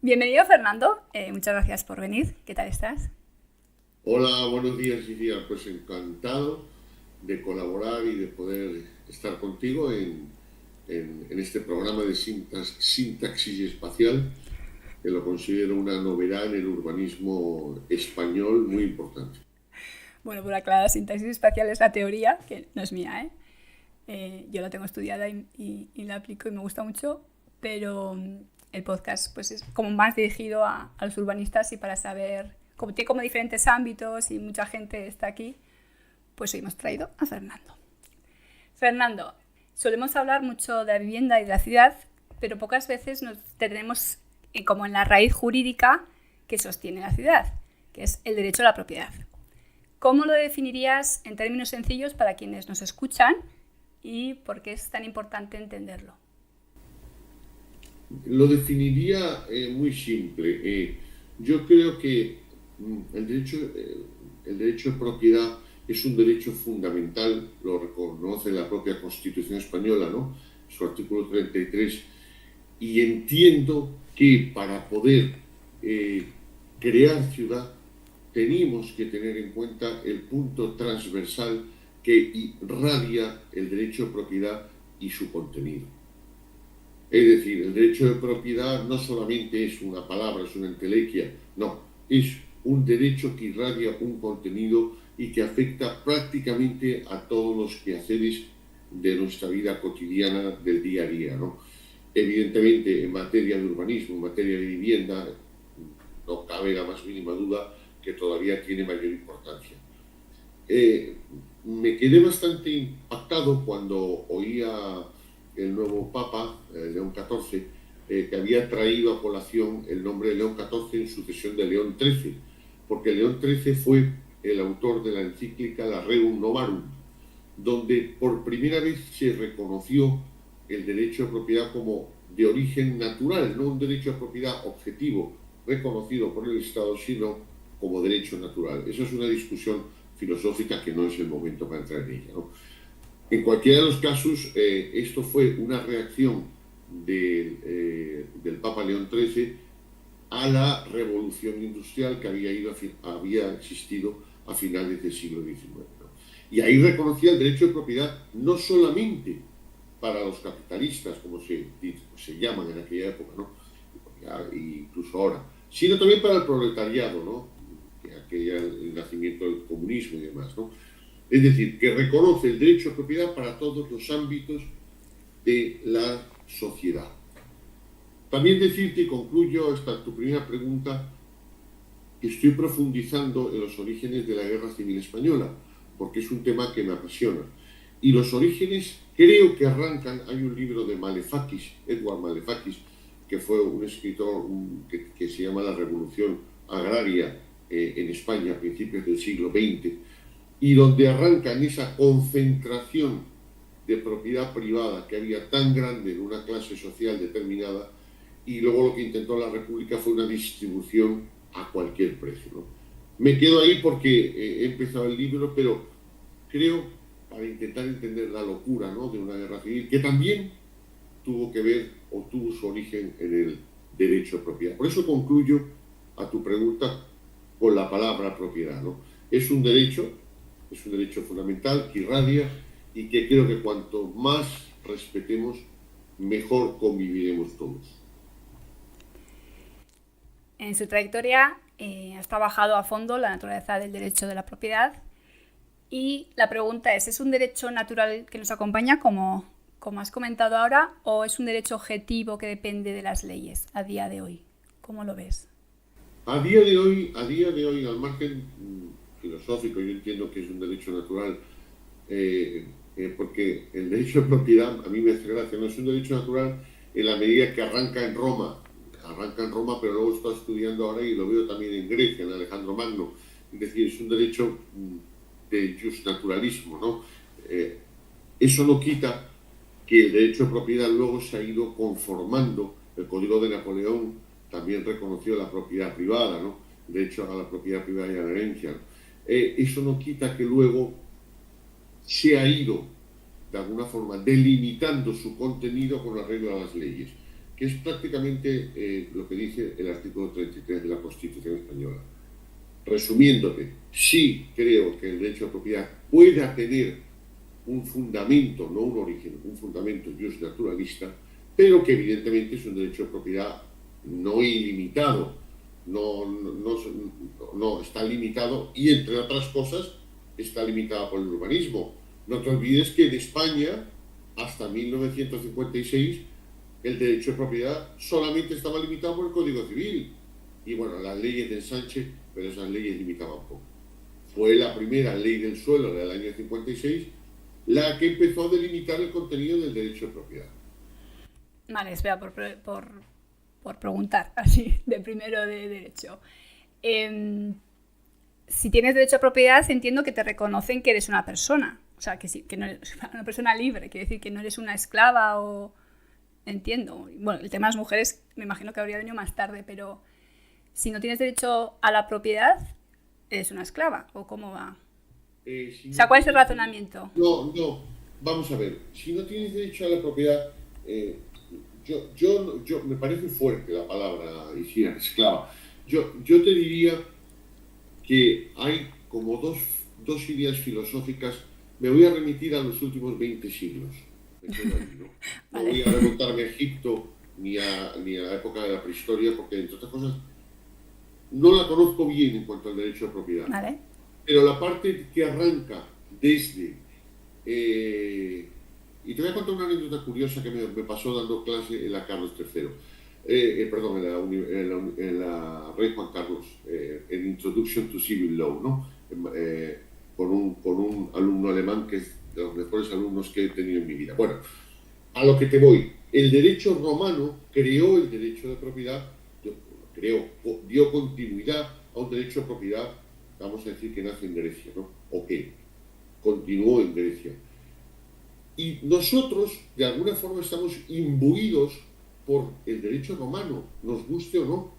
Bienvenido, Fernando. Muchas gracias por venir. ¿Qué tal estás? Hola, buenos días, Lidia. Pues encantado de colaborar y de poder estar contigo en este programa de sintaxis espacial, que lo considero una novedad en el urbanismo español muy importante. Bueno, por aclarar, la sintaxis espacial es la teoría, que no es mía, ¿eh? Yo la tengo estudiada y la aplico y me gusta mucho, pero el podcast pues es como más dirigido a los urbanistas y para saber, como tiene como diferentes ámbitos y mucha gente está aquí, pues hoy hemos traído a Fernando. Fernando, solemos hablar mucho de la vivienda y de la ciudad, pero pocas veces nos detenemos como en la raíz jurídica que sostiene la ciudad, que es el derecho a la propiedad. ¿Cómo lo definirías en términos sencillos para quienes nos escuchan y por qué es tan importante entenderlo? Lo definiría muy simple. Yo creo que el derecho de propiedad es un derecho fundamental, lo reconoce la propia Constitución española, ¿no? Su artículo 33, y entiendo que para poder eh, crear ciudad tenemos que tener en cuenta el punto transversal que irradia el derecho de propiedad y su contenido. Es decir, el derecho de propiedad no solamente es una palabra, es una entelequia, no, es un derecho que irradia un contenido y que afecta prácticamente a todos los quehaceres de nuestra vida cotidiana del día a día, ¿no? Evidentemente, en materia de urbanismo, en materia de vivienda, no cabe la más mínima duda que todavía tiene mayor importancia. Eh, Me quedé bastante impactado cuando oía el nuevo Papa, León XIV, que había traído a colación el nombre de León XIV en sucesión de León XIII, porque León XIII fue el autor de la encíclica La Rerum Novarum, donde por primera vez se reconoció el derecho de propiedad como de origen natural, no un derecho de propiedad objetivo reconocido por el Estado, sino como derecho natural. Esa es una discusión filosófica que no es el momento para entrar en ella, ¿no? En cualquiera de los casos, esto fue una reacción del Papa León XIII a la revolución industrial que había existido a finales del siglo XIX, ¿no? Y ahí reconocía el derecho de propiedad no solamente para los capitalistas, como se llaman en aquella época, ¿no? Incluso ahora, sino también para el proletariado, ¿no? Aquella, el nacimiento del comunismo y demás, ¿no? Es decir, que reconoce el derecho a propiedad para todos los ámbitos de la sociedad. También decirte, y concluyo esta tu primera pregunta, que estoy profundizando en los orígenes de la Guerra Civil Española, porque es un tema que me apasiona. Y los orígenes creo que arrancan, hay un libro de Malefakis, Edward Malefakis, que fue un escritor que se llama La Revolución Agraria en España a principios del siglo XX, y donde arrancan esa concentración de propiedad privada que había tan grande en una clase social determinada, y luego lo que intentó la República fue una distribución a cualquier precio, ¿no? Me quedo ahí porque he empezado el libro, pero creo, para intentar entender la locura, ¿no?, de una guerra civil, que también tuvo que ver o tuvo su origen en el derecho a propiedad. Por eso concluyo a tu pregunta con la palabra propiedad, ¿no? Es un derecho fundamental que irradia y que creo que cuanto más respetemos, mejor conviviremos todos. En su trayectoria has trabajado a fondo la naturaleza del derecho de la propiedad y la pregunta ¿es un derecho natural que nos acompaña como has comentado ahora o es un derecho objetivo que depende de las leyes a día de hoy? ¿Cómo lo ves? A día de hoy, al margen filosófico, yo entiendo que es un derecho natural, porque el derecho de propiedad a mí me hace gracia, no es un derecho natural en la medida que arranca en Roma, pero luego está estudiando ahora y lo veo también en Grecia, en Alejandro Magno, es decir, es un derecho de justnaturalismo, ¿no? Eh, Eso no quita que el derecho de propiedad luego se ha ido conformando. El Código de Napoleón también reconoció la propiedad privada, ¿no? El derecho a la propiedad privada y a la herencia, ¿no? Eso no quita que luego se ha ido, de alguna forma, delimitando su contenido con arreglo a las leyes, que es prácticamente lo que dice el artículo 33 de la Constitución española. Resumiéndote, sí creo que el derecho a propiedad pueda tener un fundamento, no un origen, un fundamento justnaturalista, pero que evidentemente es un derecho de propiedad no ilimitado, no está limitado, y entre otras cosas está limitado por el urbanismo. No te olvides que en España, hasta 1956, el derecho de propiedad solamente estaba limitado por el Código Civil. Y bueno, las leyes de ensanche, pero esas leyes limitaban poco. Fue la primera ley del suelo del año 56 la que empezó a delimitar el contenido del derecho de propiedad. Vale, espera, por preguntar, así, de primero de derecho. Si tienes derecho a propiedad, entiendo que te reconocen que eres una persona. O sea, que no eres una persona libre, quiere decir que no eres una esclava o... Entiendo. Bueno, el tema de las mujeres me imagino que habría venido más tarde, pero si no tienes derecho a la propiedad, eres una esclava, ¿o cómo va? O sea, ¿cuál es el razonamiento? No, vamos a ver. Si no tienes derecho a la propiedad, yo me parece fuerte la palabra, esclava. Yo te diría que hay como dos ideas filosóficas. Me voy a remitir a los últimos 20 siglos. No voy a remontarme a Egipto ni a la época de la prehistoria, porque entre otras cosas no la conozco bien en cuanto al derecho de propiedad. Vale. Pero la parte que arranca desde... y te voy a contar una anécdota curiosa que me pasó dando clase en la Carlos III. Perdón, en la Rey Juan Carlos, en Introduction to Civil Law, ¿no? Con un alumno alemán que es de los mejores alumnos que he tenido en mi vida. Bueno, a lo que te voy. El derecho romano creó el derecho de propiedad, dio continuidad a un derecho de propiedad, vamos a decir que nace en Grecia, ¿no? O que continuó en Grecia. Y nosotros, de alguna forma, estamos imbuidos por el derecho romano, nos guste o no.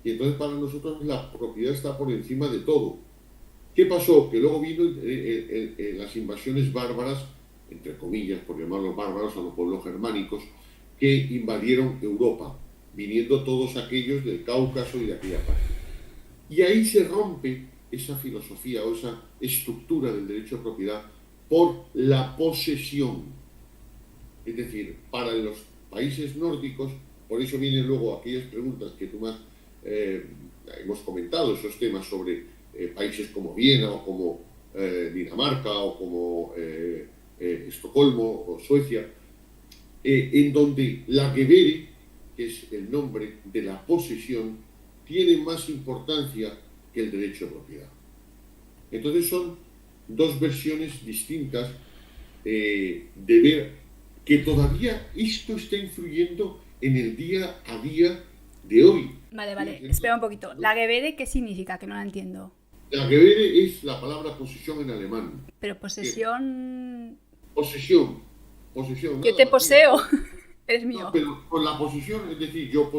Y entonces para nosotros la propiedad está por encima de todo. ¿Qué pasó? Que luego vino las invasiones bárbaras, entre comillas, por llamarlos bárbaros, a los pueblos germánicos, que invadieron Europa, viniendo todos aquellos del Cáucaso y de aquella parte. Y ahí se rompe esa filosofía o esa estructura del derecho de propiedad por la posesión. Es decir, para los países nórdicos, por eso vienen luego aquellas preguntas que tú más hemos comentado, esos temas sobre países como Viena o como Dinamarca o como Estocolmo o Suecia, en donde la Gewere, que es el nombre de la posesión, tiene más importancia que el derecho de propiedad. Entonces son dos versiones distintas de ver que todavía esto está influyendo en el día a día de hoy. Vale, espera un poquito. ¿La Gewere qué significa? Que no la entiendo. La Gewere es la palabra posesión en alemán. Pero posesión... Posesión. Yo te poseo. Eres mío. No, pero con la posesión, es decir, yo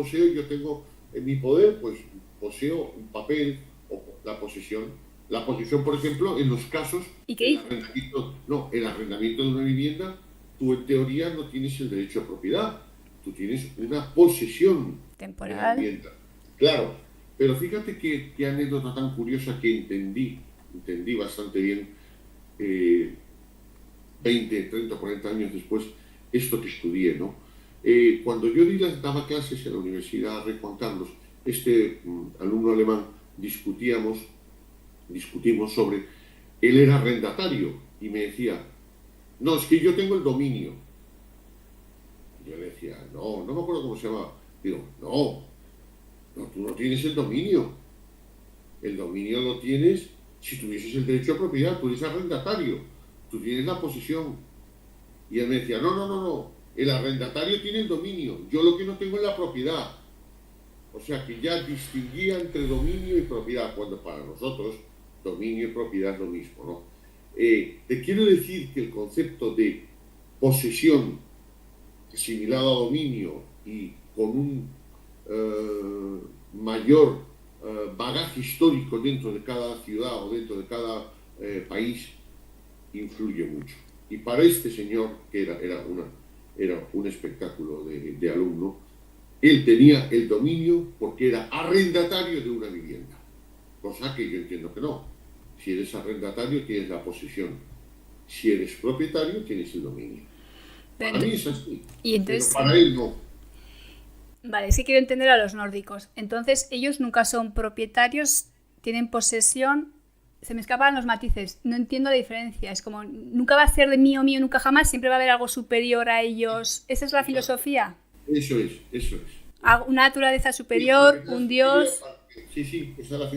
tengo en mi poder, pues poseo un papel o la posesión. La posesión, por ejemplo, en los casos... ¿Y qué dice? El arrendamiento de una vivienda, tú en teoría no tienes el derecho a propiedad, tú tienes una posesión temporal de la vivienda. Claro, pero fíjate qué anécdota tan curiosa que entendí bastante bien 20, 30, 40 años después, esto que estudié, ¿no? Cuando yo daba clases en la Universidad Rey Juan Carlos, alumno alemán, discutimos sobre, él era arrendatario y me decía, no, es que yo tengo el dominio. Yo le decía, no me acuerdo cómo se llamaba. Digo, no, tú no tienes el dominio. El dominio lo tienes si tuvieses el derecho a propiedad, tú eres arrendatario, tú tienes la posesión. Y él me decía, no, el arrendatario tiene el dominio, yo lo que no tengo es la propiedad. O sea que ya distinguía entre dominio y propiedad, cuando para nosotros dominio y propiedad es lo mismo, ¿no? Te quiero decir que el concepto de posesión asimilado a dominio y con un mayor bagaje histórico dentro de cada ciudad o dentro de cada país influye mucho. Y para este señor, que era un espectáculo de alumno, Él tenía el dominio porque era arrendatario de una vivienda, cosa que yo entiendo que no. Si eres arrendatario tienes la posesión, si eres propietario tienes el dominio. Para mí es así, y entonces, pero para él no. Vale, es que quiero entender a los nórdicos. Entonces, ellos nunca son propietarios, tienen posesión. Se me escapan los matices, no entiendo la diferencia. Es como, nunca va a ser de mío, nunca jamás, siempre va a haber algo superior a ellos. ¿Esa es la filosofía? Eso es. Una naturaleza superior, un dios. Sí, esa es la